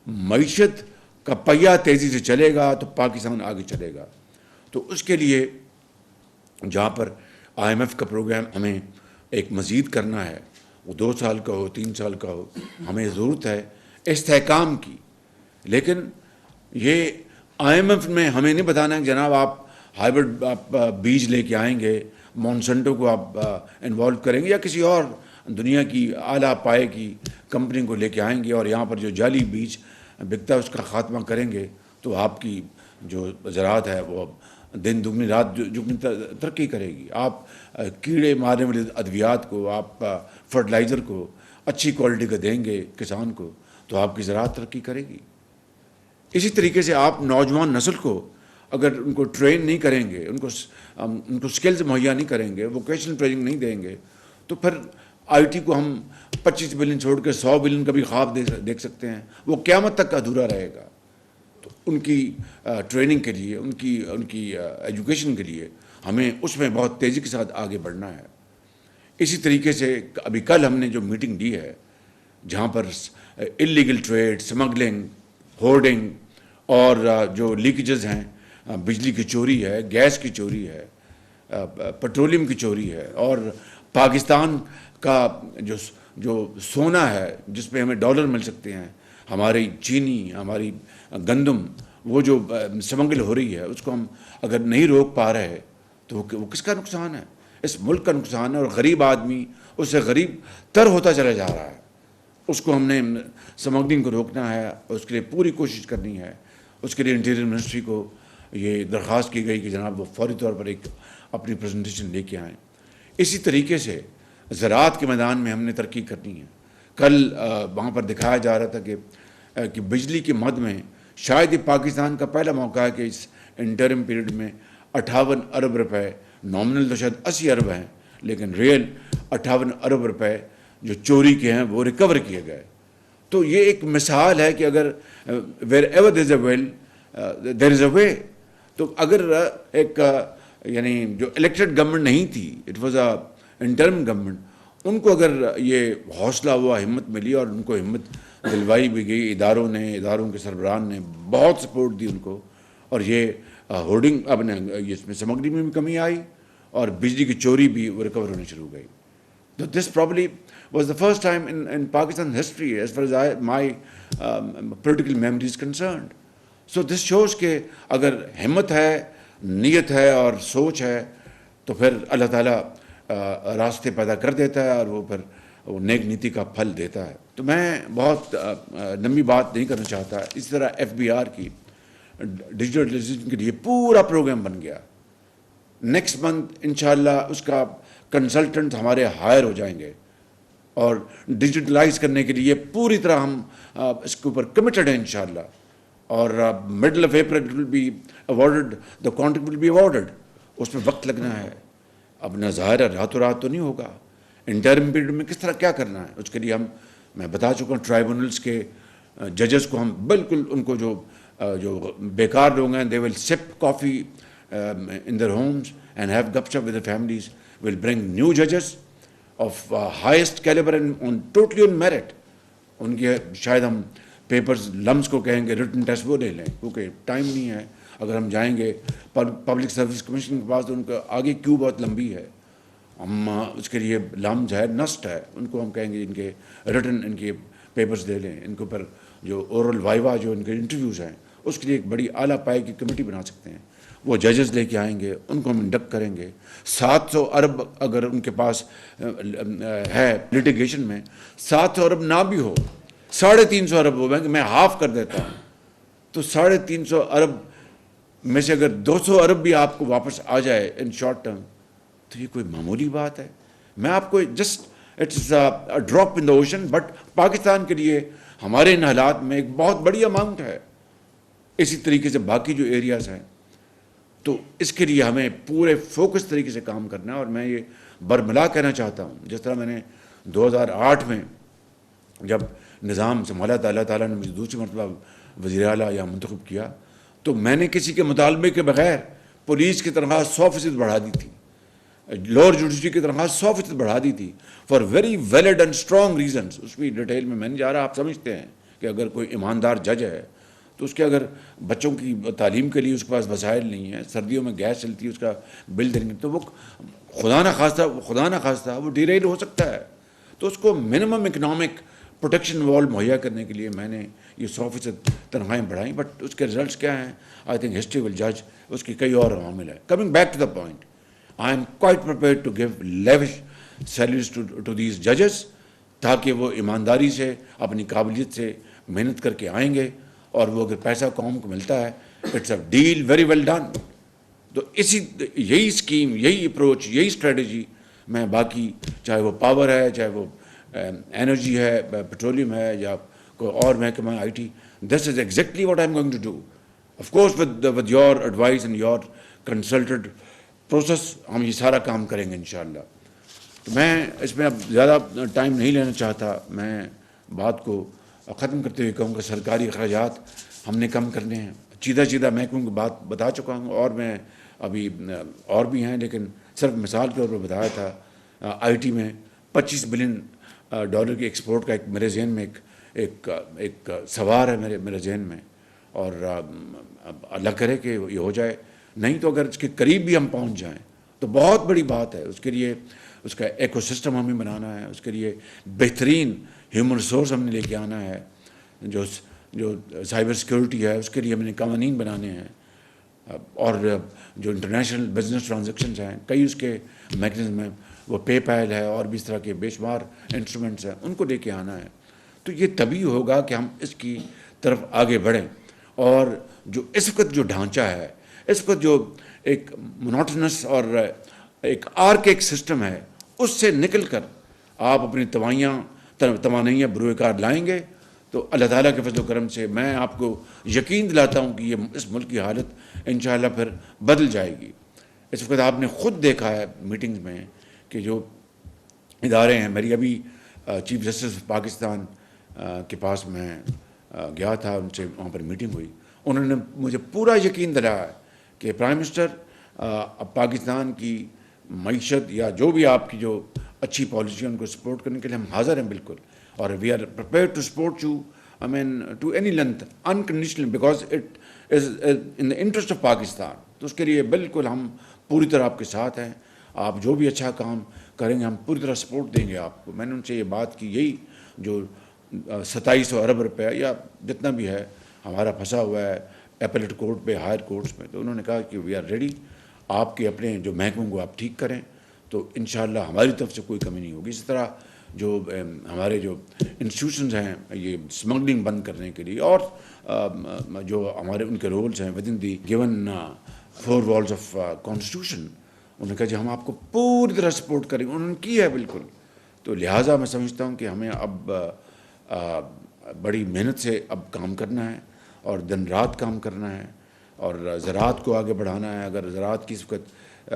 معیشت کا پہیہ تیزی سے چلے گا تو پاکستان آگے چلے گا. تو اس کے لیے جہاں پر آئی ایم ایف کا پروگرام ہمیں ایک مزید کرنا ہے، وہ 2 سال کا ہو 3 سال کا ہو، ہمیں ضرورت ہے استحکام کی. لیکن یہ آئی ایم ایف میں ہمیں نہیں بتانا کہ جناب آپ ہائیبرڈ بیج لے کے آئیں گے، مونسنٹو کو آپ انوالو کریں گے یا کسی اور دنیا کی اعلیٰ پائے کی کمپنی کو لے کے آئیں گے اور یہاں پر جو جعلی بیج بکتا ہے اس کا خاتمہ کریں گے تو آپ کی جو زراعت ہے وہ دن دگنی رات دگنی ترقی کرے گی. آپ کیڑے مارنے والے ادویات کو، آپ فرٹیلائزر کو اچھی کوالٹی کا دیں گے کسان کو تو آپ کی زراعت ترقی کرے گی. اسی طریقے سے آپ نوجوان نسل کو اگر ان کو ٹرین نہیں کریں گے، ان کو سکلز مہیا نہیں کریں گے، ووکیشنل ٹریننگ نہیں دیں گے تو پھر آئی ٹی کو ہم 25 بلین چھوڑ کے 100 بلین کا بھی خواب دیکھ سکتے ہیں، وہ قیامت تک ادھورا رہے گا. تو ان کی ٹریننگ کے لیے، ان کی ایجوکیشن کے لیے ہمیں اس میں بہت تیزی کے ساتھ آگے بڑھنا ہے. اسی طریقے سے ابھی کل ہم نے جو میٹنگ دی ہے جہاں پر اللیگل ٹریڈ، سمگلنگ، ہورڈنگ اور جو لیکیجز ہیں، بجلی کی چوری ہے، گیس کی چوری ہے، پیٹرولیم کی چوری ہے، اور پاکستان کا جو سونا ہے جس پہ ہمیں ڈالر مل سکتے ہیں، ہماری چینی، ہماری گندم، وہ جو سمگل ہو رہی ہے اس کو ہم اگر نہیں روک پا رہے تو وہ کس کا نقصان ہے؟ اس ملک کا نقصان ہے. اور غریب آدمی اس سے غریب تر ہوتا چلا جا رہا ہے. اس کو ہم نے سمگلنگ کو روکنا ہے، اس کے لیے پوری کوشش کرنی ہے. اس کے لیے انٹیریئر منسٹری کو یہ درخواست کی گئی کہ جناب وہ فوری طور پر ایک اپنی پریزنٹیشن لے کے آئیں. اسی طریقے سے زراعت کے میدان میں ہم نے ترقی کرنی ہے. کل وہاں پر دکھایا جا رہا تھا کہ بجلی کی مد میں شاید یہ پاکستان کا پہلا موقع ہے کہ اس انٹرم پیریڈ میں 58 ارب روپے، نامنل تو شاید 80 ارب ہیں لیکن ریئل 58 ارب روپے جو چوری کے ہیں وہ ریکور کیے گئے. تو یہ ایک مثال ہے کہ اگر where ever there is a well there از اے وے. تو اگر ایک یعنی جو الیکٹڈ گورنمنٹ نہیں تھی، it was a interim government, ان کو اگر یہ حوصلہ ہوا، ہمت ملی اور ان کو ہمت دلوائی بھی گئی، اداروں کے سربراہان نے بہت سپورٹ دی ان کو، اور یہ ہورڈنگ اب اس میں سمگلنگ میں بھی کمی آئی اور بجلی کی چوری بھی ریکور ہونی شروع ہو گئی. تو this probably was the first time in Pakistan history as far as my political memory is concerned. So this shows کہ اگر ہمت ہے، نیت ہے اور سوچ ہے تو پھر اللہ تعالیٰ راستے پیدا کر دیتا ہے اور وہ پھر وہ نیک نیتی کا پھل دیتا ہے. تو میں بہت لمبی بات نہیں کرنا چاہتا. اس طرح ایف بی آر کی ڈیجیٹلائزیشن کے لیے پورا پروگرام بن گیا. نیکسٹ منتھ انشاءاللہ اس کا کنسلٹنٹ ہمارے ہائر ہو جائیں گے اور ڈیجیٹلائز کرنے کے لیے پوری طرح ہم اس کے اوپر کمیٹڈ ہیں انشاءاللہ. اور middle of April will be awarded, the contract will be awarded. اس میں وقت لگنا ہے. اب نہ ظاہر ہے راتوں رات تو نہیں ہوگا. انٹرم پیریڈ میں کس طرح کیا کرنا ہے اس کے لیے میں بتا چکا ہوں. ٹرائبونلس کے ججز کو ہم بالکل ان کو جو بیکار لوگ ہیں، دے ول سپ کافی in their homes and have gupshup with their families. We'll bring new judges of highest caliber and totally on merit. ان کے شاید ہم پیپرز لمس کو کہیں گے ریٹن ٹیسٹ وہ لے لیں کیونکہ ٹائم نہیں ہے. اگر ہم جائیں گے پبلک سروس کمیشن کے پاس تو ان کا آگے کیوں بہت لمبی ہے. ہم اس کے لیے لمز ہے، نسٹ ہے، ان کو ہم کہیں گے ان کے ریٹن ان کے پیپرز لے لیں. ان کے اوپر جو اورل وائوا جو ان کے انٹرویوز ہیں اس کے لیے ایک بڑی اعلیٰ پائے کی کمیٹی بنا سکتے ہیں. وہ ججز لے کے آئیں گے، ان کو ہم انڈکٹ کریں گے. 700 ارب اگر ان کے پاس ہے لیٹیگیشن میں، 700 ارب نہ بھی ہو، 350 ارب ہو میں ہاف کر دیتا ہوں. تو 350 ارب میں سے اگر 200 ارب بھی آپ کو واپس آ جائے ان شارٹ ٹرم تو یہ کوئی معمولی بات ہے. میں آپ کو just it's a drop in the ocean, but Pakistan کے لیے ہمارے ان حالات میں ایک بہت بڑی اماؤنٹ ہے. اسی طریقے سے باقی جو ایریاز ہیں تو اس کے لیے ہمیں پورے فوکس طریقے سے کام کرنا ہے. اور میں یہ برملا کہنا چاہتا ہوں، جس طرح میں نے 2008 میں جب نظام سنبھالا تھا، اللہ تعالیٰ نے مجھے دوسری مرتبہ وزیر اعلیٰ یا منتخب کیا تو میں نے کسی کے مطالبے کے بغیر پولیس کی تنخواہ 100% بڑھا دی تھی، لوور جوڈیشری کی تنخواہ 100% بڑھا دی تھی for very valid and strong reasons. اس کی ڈیٹیل میں نہیں جا رہا، آپ سمجھتے ہیں کہ اگر کوئی ایماندار جج ہے تو اس کے اگر بچوں کی تعلیم کے لیے اس کے پاس وسائل نہیں ہیں، سردیوں میں گیس چلتی ہے، اس کا بل دیں گے، تو وہ خدا نہ خواستہ وہ ڈیریل ہو سکتا ہے. تو اس کو منیمم اکنامک پروٹیکشن وال مہیا کرنے کے لیے میں نے یہ 100% تنخواہیں بڑھائیں. بٹ اس کے رزلٹس کیا ہیں؟ آئی تھنک ہسٹری ول جج. اس کی کئی اور عوامل ہیں. Coming back to the point, I am quite prepared to give lavish salaries to these ججز، تاکہ وہ ایمانداری سے اپنی قابلیت سے محنت کر کے آئیں گے، اور وہ اگر پیسہ قوم کو ملتا ہے it's a deal very well done. تو یہی اسکیم، یہی اپروچ، یہی اسٹریٹجی میں باقی، چاہے وہ پاور ہے، چاہے وہ انرجی ہے، پیٹرولیم ہے، یا کوئی اور محکمہ IT, this is exactly what I am going to do. Of course with your advice and your consulted process ہم یہ سارا کام کریں گے انشاءاللہ. تو میں اس میں اب زیادہ ٹائم نہیں لینا چاہتا. میں بات کو ختم کرتے ہوئے کہوں کہ سرکاری اخراجات ہم نے کم کرنے ہیں. چیدہ محکموں کی بات بتا چکا ہوں، اور میں ابھی اور بھی ہیں، لیکن صرف مثال کے طور پر بتایا تھا. آئی ٹی میں $25 بلین کی ایکسپورٹ کا ایک میرے ذہن میں ایک سوار ہے میرے ذہن میں، اور اللہ کرے کہ یہ ہو جائے. نہیں تو اگر اس کے قریب بھی ہم پہنچ جائیں تو بہت بڑی بات ہے. اس کے لیے اس کا ایکو سسٹم ہمیں بنانا ہے، اس کے لیے بہترین ہیومن ریسورس ہم نے لے کے آنا ہے. جو سائبر سیکورٹی ہے اس کے لیے ہم نے قوانین بنانے ہیں، اور جو انٹرنیشنل بزنس ٹرانزیکشنز ہیں کئی اس کے میکنزم ہیں، وہ پے پیل ہے اور بھی اس طرح کے بے شمار انسٹرومنٹس ہیں، ان کو لے کے آنا ہے. تو یہ تبھی ہوگا کہ ہم اس کی طرف آگے بڑھیں. اور جو اس وقت جو ڈھانچہ ہے، اس وقت جو ایک مونوٹنس اور ایک آرکیک سسٹم ہے، اس سے نکل کر آپ اپنی توانائیاں بروئے کار لائیں گے تو اللہ تعالیٰ کے فضل و کرم سے میں آپ کو یقین دلاتا ہوں کہ یہ اس ملک کی حالت انشاءاللہ پھر بدل جائے گی. اس وقت آپ نے خود دیکھا ہے میٹنگز میں کہ جو ادارے ہیں، میری ابھی چیف جسٹس آف پاکستان کے پاس میں گیا تھا، ان سے وہاں پر میٹنگ ہوئی. انہوں نے مجھے پورا یقین دلایا کہ پرائم منسٹر پاکستان کی معیشت یا جو بھی آپ کی جو اچھی پالیسی ہے ان کو سپورٹ کرنے کے لیے ہم حاضر ہیں بالکل، اور we are prepared to support you I mean to any length unconditional because it is in the interest of Pakistan. تو اس کے لیے بالکل ہم پوری طرح آپ کے ساتھ ہیں. آپ جو بھی اچھا کام کریں گے ہم پوری طرح سپورٹ دیں گے آپ کو. میں نے ان سے یہ بات کی، یہی جو 2700 ارب روپے یا جتنا بھی ہے ہمارا پھنسا ہوا ہے ایپلیٹ کورٹ پہ، ہائر کورٹس میں، تو انہوں نے کہا کہ وی آر ریڈی. آپ کے اپنے جو محکموں کو آپ ٹھیک کریں تو انشاءاللہ ہماری طرف سے کوئی کمی نہیں ہوگی. اسی طرح جو ہمارے جو انسٹیٹیوشنز ہیں یہ اسمگلنگ بند کرنے کے لیے، اور جو ہمارے ان کے رولز ہیں with in the given 4 walls of constitution, انہوں نے کہا جی ہم آپ کو پوری طرح سپورٹ کریں گے. انہوں نے کی ہے بالکل. تو لہٰذا میں سمجھتا ہوں کہ ہمیں اب بڑی محنت سے اب کام کرنا ہے، اور دن رات کام کرنا ہے، اور زراعت کو آگے بڑھانا ہے. اگر زراعت کی اس وقت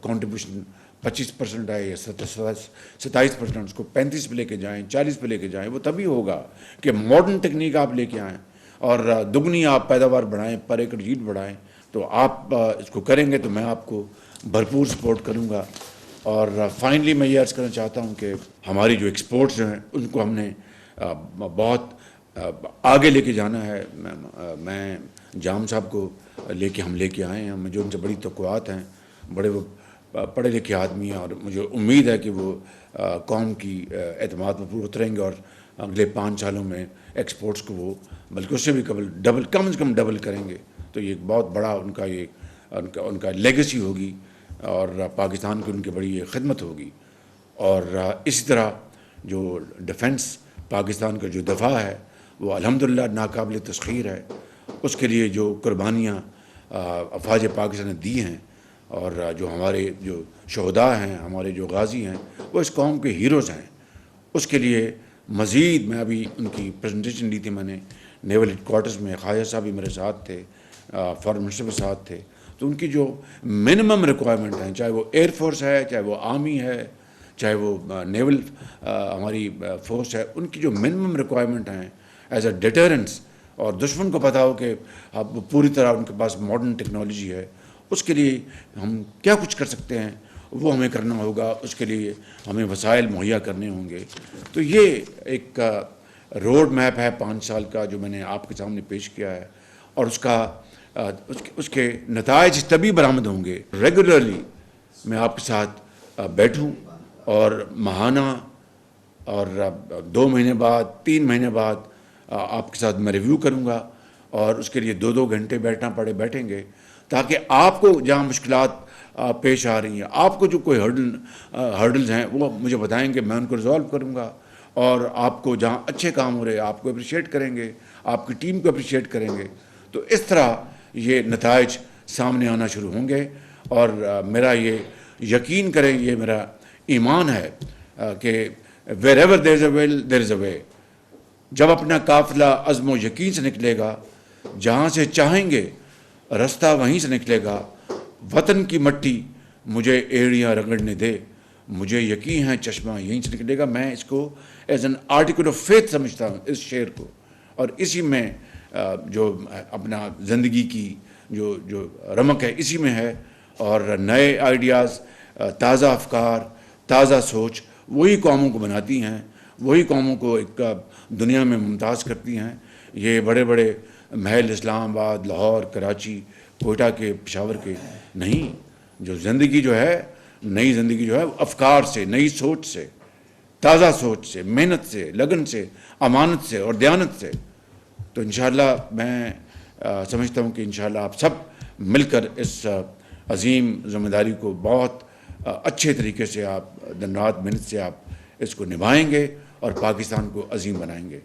کنٹریبیوشن 25% ہے یا 27%، اس کو 35 پہ لے کے جائیں، 40 پہ لے کے جائیں. وہ تبھی ہوگا کہ ماڈرن ٹیکنیک آپ لے کے آئیں اور دگنی آپ پیداوار بڑھائیں، پر ایکڑ ییلڈ بڑھائیں. تو آپ اس کو کریں گے تو میں آپ کو بھرپور سپورٹ کروں گا. اور فائنلی میں یہ عرض کرنا چاہتا ہوں کہ ہماری جو ایکسپورٹس ہیں ان کو ہم نے بہت آگے لے کے جانا ہے. میں جام صاحب کو ہم لے کے آئے ہیں. مجھے ان سے بڑی توقعات ہیں. بڑے وہ پڑھے لکھے آدمی ہیں، اور مجھے امید ہے کہ وہ قوم کی اعتماد پر پورے اتریں گے، اور اگلے 5 سالوں میں ایکسپورٹس کو وہ بلکہ اس سے بھی ڈبل، کم از کم ڈبل کریں گے. تو یہ ایک بہت بڑا ان کا لیگیسی ہوگی، اور پاکستان کو ان کی بڑی خدمت ہوگی. اور اسی طرح جو ڈیفنس پاکستان کا جو دفاع ہے وہ الحمدللہ ناقابل تسخیر ہے. اس کے لیے جو قربانیاں افواج پاکستان نے دی ہیں، اور جو ہمارے جو شہداء ہیں، ہمارے جو غازی ہیں، وہ اس قوم کے ہیروز ہیں. اس کے لیے مزید میں ابھی ان کی پریزنٹیشن لی تھی میں نے نیول ہیڈ کوارٹرز میں. خواجہ صاحب بھی میرے ساتھ تھے، فارن منسٹر کے ساتھ تھے. تو ان کی جو منیمم ریکوائرمنٹ ہیں، چاہے وہ ایئر فورس ہے، چاہے وہ آرمی ہے، چاہے وہ نیول ہماری فورس ہے، ان کی جو منیمم ریکوائرمنٹ ہیں ایز اے ڈیٹرنس، اور دشمن کو پتہ ہو کہ اب پوری طرح ان کے پاس ماڈرن ٹیکنالوجی ہے، اس کے لیے ہم کیا کچھ کر سکتے ہیں وہ ہمیں کرنا ہوگا. اس کے لیے ہمیں وسائل مہیا کرنے ہوں گے. تو یہ ایک روڈ میپ ہے 5 سال کا جو میں نے آپ کے سامنے پیش کیا ہے، اور اس کے نتائج تبھی برآمد ہوں گے ریگولرلی میں آپ کے ساتھ بیٹھوں اور ماہانہ اور 2 مہینے بعد 3 مہینے بعد آپ کے ساتھ میں ریویو کروں گا، اور اس کے لیے 2 گھنٹے بیٹھیں گے تاکہ آپ کو جہاں مشکلات پیش آ رہی ہیں، آپ کو جو کوئی ہرڈلز ہیں وہ مجھے بتائیں گے، میں ان کو ریزالو کروں گا، اور آپ کو جہاں اچھے کام ہو رہے آپ کو اپریشیٹ کریں گے، آپ کی ٹیم کو اپریشیٹ کریں گے، تو اس طرح یہ نتائج سامنے آنا شروع ہوں گے۔ اور میرا یہ یقین کریں، یہ میرا ایمان ہے کہ wherever there is a will there is a way۔ جب اپنا قافلہ عزم و یقین سے نکلے گا، جہاں سے چاہیں گے رستہ وہیں سے نکلے گا، وطن کی مٹی مجھے ایڑیاں رگڑنے دے، مجھے یقین ہے چشمہ یہیں سے نکلے گا۔ میں اس کو as an article of faith سمجھتا ہوں اس شعر کو، اور اسی میں جو اپنا زندگی کی جو رمق ہے اسی میں ہے، اور نئے آئیڈیاز، تازہ افکار، تازہ سوچ وہی قوموں کو بناتی ہیں، وہی قوموں کو ایک دنیا میں ممتاز کرتی ہیں۔ یہ بڑے بڑے محل اسلام آباد، لاہور، کراچی، کوئٹہ کے، پشاور کے نہیں، جو زندگی جو ہے، نئی زندگی جو ہے افکار سے، نئی سوچ سے، تازہ سوچ سے، محنت سے، لگن سے، امانت سے اور دیانت سے۔ تو انشاءاللہ میں سمجھتا ہوں کہ انشاءاللہ آپ سب مل کر اس عظیم ذمہ داری کو بہت اچھے طریقے سے آپ دن رات محنت سے آپ اس کو نبھائیں گے اور پاکستان کو عظیم بنائیں گے۔